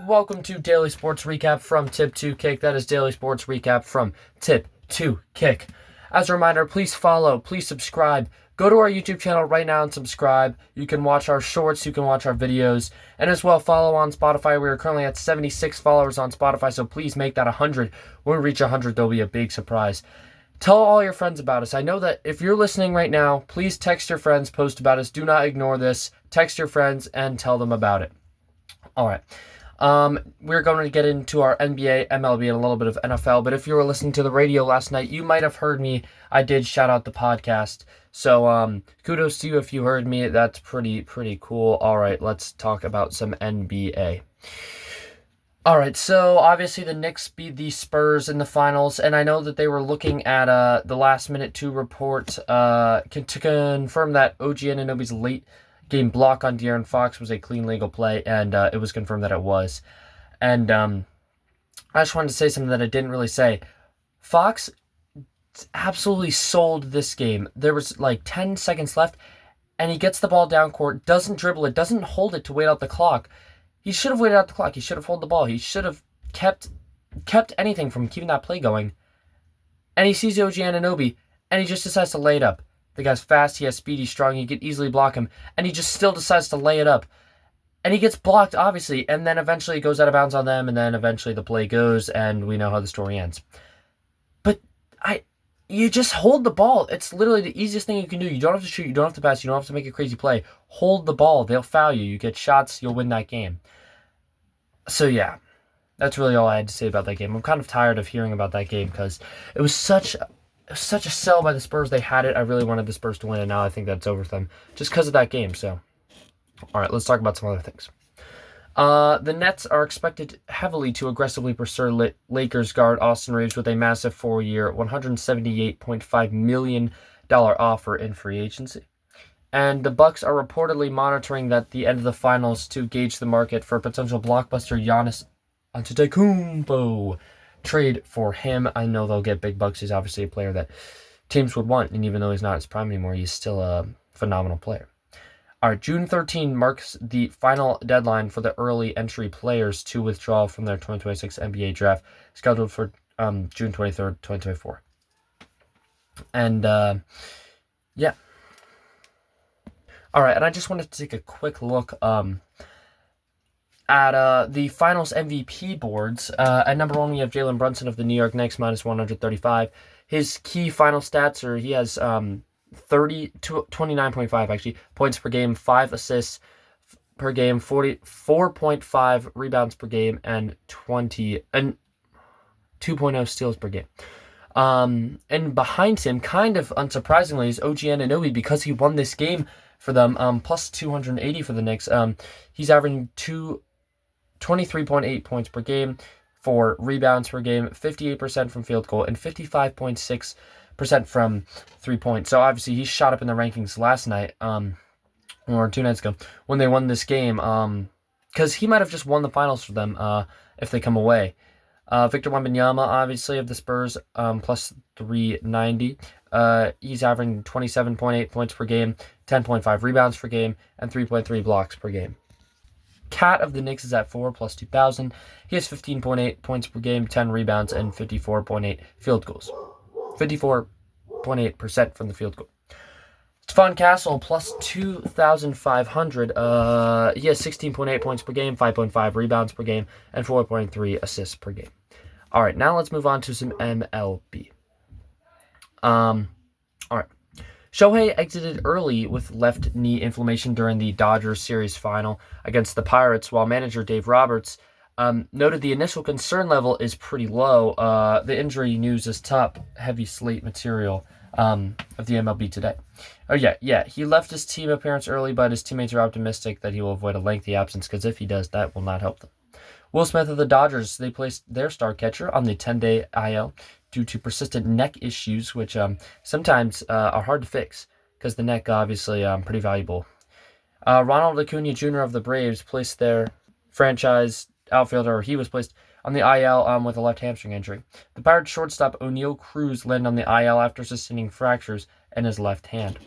welcome to Daily Sports Recap from Tip to Kick. That is Daily Sports Recap from Tip to Kick. As a reminder, please follow, please subscribe. Go to our YouTube channel right now and subscribe. You can watch our shorts, you can watch our videos, and as well follow on Spotify. We are currently at 76 followers on Spotify, so please make that 100. When we reach 100, there'll be a big surprise. Tell all your friends about us. I know that if you're listening right now, please text your friends, post about us. Do not ignore this. Text your friends and tell them about it. All right. We're going to get into our NBA, MLB, and a little bit of NFL. But if you were listening to the radio last night, you might have heard me. I did shout out the podcast. So kudos to you if you heard me. That's pretty cool. All right, let's talk about some NBA. All right, so obviously the Knicks beat the Spurs in the finals, and I know that they were looking at the last minute to report to confirm that OG Anunoby's late game block on De'Aaron Fox was a clean legal play, and it was confirmed that it was. And I just wanted to say something that I didn't really say. Fox absolutely sold this game. There was like 10 seconds left, and he gets the ball down court, doesn't dribble it, doesn't hold it to wait out the clock. He should have waited out the clock. He should have held the ball. He should have kept anything from keeping that play going. And he sees OG Anunoby, and he just decides to lay it up. The guy's fast, he has speed, he's strong, he could easily block him, and he just still decides to lay it up. And he gets blocked, obviously, and then eventually it goes out of bounds on them, and then eventually the play goes, and we know how the story ends. But you just hold the ball. It's literally the easiest thing you can do. You don't have to shoot, you don't have to pass, you don't have to make a crazy play. Hold the ball. They'll foul you. You get shots, you'll win that game. So yeah, that's really all I had to say about that game. I'm kind of tired of hearing about that game because it was such a sell by the Spurs. They had it. I really wanted the Spurs to win, and now I think that's over for them just because of that game. So, all right, let's talk about some other things. The Nets are expected heavily to aggressively pursue Lakers guard Austin Reeves with a massive 4-year, $178.5 million offer in free agency. And the Bucks are reportedly monitoring that the end of the finals to gauge the market for potential blockbuster Giannis Antetokounmpo trade for him. I know they'll get big bucks. He's obviously a player that teams would want, and even though he's not his prime anymore, he's still a phenomenal player. All right, June 13 marks the final deadline for the early entry players to withdraw from their 2026 NBA draft, scheduled for June 23rd, 2024. And, yeah. All right, and I just wanted to take a quick look at the finals MVP boards. At number 1, we have Jalen Brunson of the New York Knicks, minus 135. His key final stats are he has 29.5 actually points per game, 5 assists per game, 44.5 rebounds per game, and 2.0 steals per game. And behind him, kind of unsurprisingly, is OG Anunoby because he won this game for them, plus 280 for the Knicks. He's averaging 23.8 points per game, 4 rebounds per game, 58% from field goal, and 55.6% from 3-point. So obviously he shot up in the rankings last night, or 2 nights ago, when they won this game, because he might have just won the finals for them if they come away. Victor Wembanyama, obviously, of the Spurs, plus 390. He's averaging 27.8 points per game, 10.5 rebounds per game, and 3.3 blocks per game. Cat of the Knicks is at 4, plus 2,000. He has 15.8 points per game, 10 rebounds, and 54.8 field goals. 54.8% from the field goal. Stephon Castle, plus 2,500. He has 16.8 points per game, 5.5 rebounds per game, and 4.3 assists per game. All right, now let's move on to some MLB. All right. Shohei exited early with left knee inflammation during the Dodgers series final against the Pirates, while manager Dave Roberts noted the initial concern level is pretty low. The injury news is top heavy slate material of the MLB today. Oh, yeah. He left his team appearance early, but his teammates are optimistic that he will avoid a lengthy absence, because if he does, that will not help them. Will Smith of the Dodgers, they placed their star catcher on the 10-day IL due to persistent neck issues, which sometimes are hard to fix, because the neck, obviously, pretty valuable. Ronald Acuna Jr. of the Braves placed their franchise outfielder, or he was placed on the IL with a left hamstring injury. The Pirates shortstop O'Neal Cruz landed on the IL after sustaining fractures in his left hand.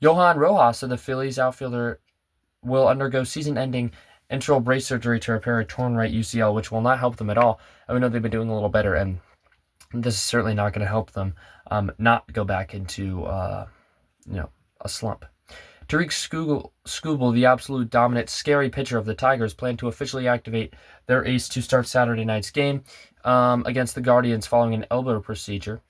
Johan Rojas of the Phillies outfielder will undergo season-ending internal brace surgery to repair a torn right UCL, which will not help them at all. And we know they've been doing a little better, and this is certainly not going to help them not go back into a slump. Tariq Skubal, the absolute dominant, scary pitcher of the Tigers, plan to officially activate their ace to start Saturday night's game against the Guardians following an elbow procedure.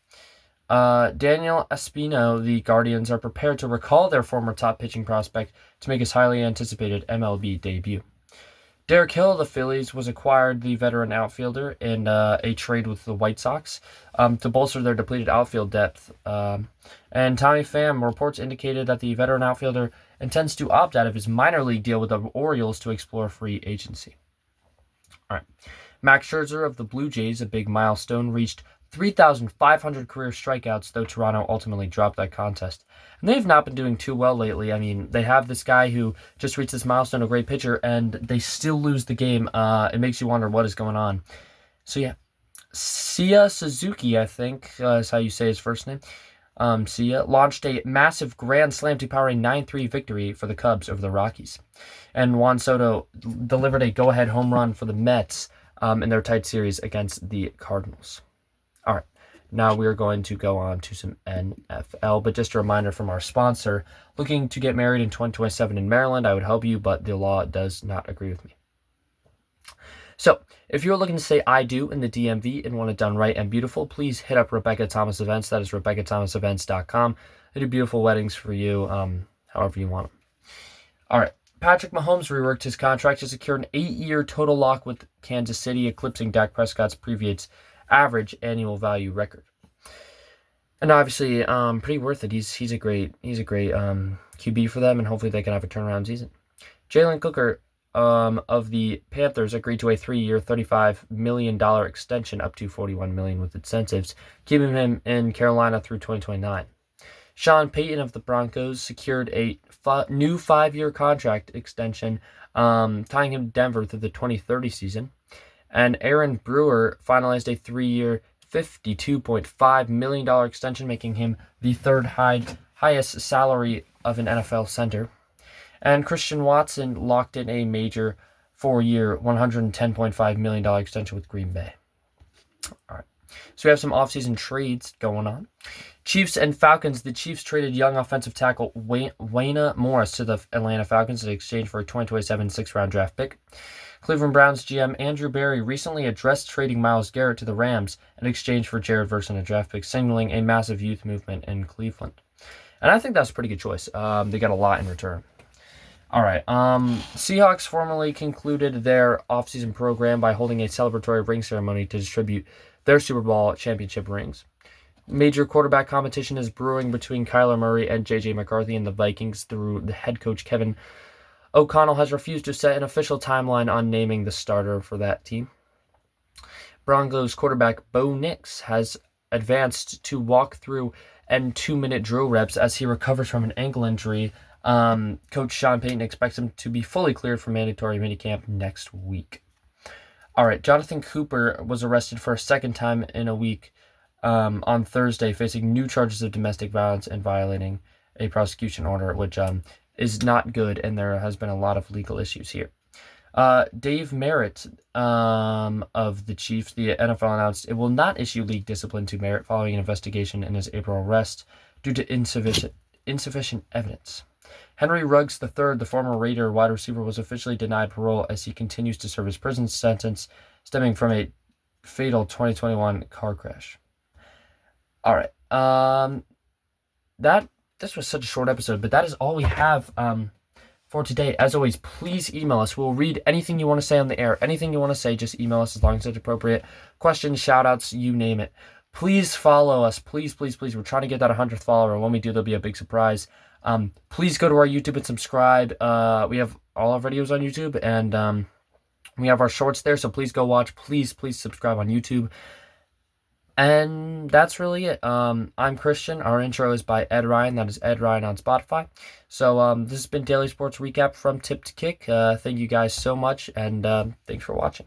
Daniel Espino, the Guardians, are prepared to recall their former top pitching prospect to make his highly anticipated MLB debut. Derek Hill of the Phillies was acquired, the veteran outfielder, in a trade with the White Sox to bolster their depleted outfield depth. And Tommy Pham, reports indicated that the veteran outfielder intends to opt out of his minor league deal with the Orioles to explore free agency. All right. Max Scherzer of the Blue Jays, a big milestone, reached 3,500 career strikeouts, though Toronto ultimately dropped that contest. And they've not been doing too well lately. I mean, they have this guy who just reached this milestone, a great pitcher, and they still lose the game. It makes you wonder what is going on. So, yeah. Sia Suzuki, I think, is how you say his first name. Sia launched a massive grand slam to power a 9-3 victory for the Cubs over the Rockies. And Juan Soto delivered a go-ahead home run for the Mets in their tight series against the Cardinals. All right, now we are going to go on to some NFL, but just a reminder from our sponsor, looking to get married in 2027 in Maryland, I would help you, but the law does not agree with me. So, if you're looking to say I do in the DMV and want it done right and beautiful, please hit up Rebecca Thomas Events. That is RebeccaThomasEvents.com. They do beautiful weddings for you, however you want them. All right. Patrick Mahomes reworked his contract to secure an 8-year total lock with Kansas City, eclipsing Dak Prescott's previous average annual value record. And obviously, pretty worth it. He's a great QB for them, and hopefully they can have a turnaround season. Jalen Cooker of the Panthers agreed to a 3-year, $35 million extension up to $41 million with incentives, keeping him in Carolina through 2029. Sean Payton of the Broncos secured a new 5-year contract extension, tying him to Denver through the 2030 season. And Aaron Brewer finalized a 3-year, $52.5 million extension, making him the third highest salary of an NFL center. And Christian Watson locked in a major 4-year, $110.5 million extension with Green Bay. All right. So we have some offseason trades going on. Chiefs and Falcons. The Chiefs traded young offensive tackle Wayna Morris to the Atlanta Falcons in exchange for a 2027 6th-round draft pick. Cleveland Browns GM Andrew Berry recently addressed trading Myles Garrett to the Rams in exchange for Jared Verse and a draft pick, signaling a massive youth movement in Cleveland. And I think that's a pretty good choice. They got a lot in return. All right. Seahawks formally concluded their offseason program by holding a celebratory ring ceremony to distribute their Super Bowl championship rings. Major quarterback competition is brewing between Kyler Murray and J.J. McCarthy and the Vikings through the head coach Kevin O'Connell has refused to set an official timeline on naming the starter for that team. Broncos quarterback Bo Nix has advanced to walk-through and 2-minute drill reps as he recovers from an ankle injury. Coach Sean Payton expects him to be fully cleared for mandatory minicamp next week. All right, Jonathan Cooper was arrested for a second time in a week on Thursday, facing new charges of domestic violence and violating a prosecution order, which is not good, and there has been a lot of legal issues here. Dave Merritt of the Chiefs, the NFL announced it will not issue league discipline to Merritt following an investigation in his April arrest due to insufficient evidence. Henry Ruggs III, the former Raider wide receiver, was officially denied parole as he continues to serve his prison sentence stemming from a fatal 2021 car crash. All right. This was such a short episode, but that is all we have for today. As always, please email us. We'll read anything you want to say on the air. Anything you want to say, just email us as long as it's appropriate. Questions, shout-outs, you name it. Please follow us. Please, please, please. We're trying to get that 100th follower. When we do, there'll be a big surprise. Please go to our YouTube and subscribe. We have all our videos on YouTube, and we have our shorts there, so please go watch. Please, please subscribe on YouTube. And that's really it. I'm Christian. Our intro is by Ed Ryan. That is Ed Ryan on Spotify. So this has been Daily Sports Recap from Tip to Kick. Thank you guys so much, and thanks for watching.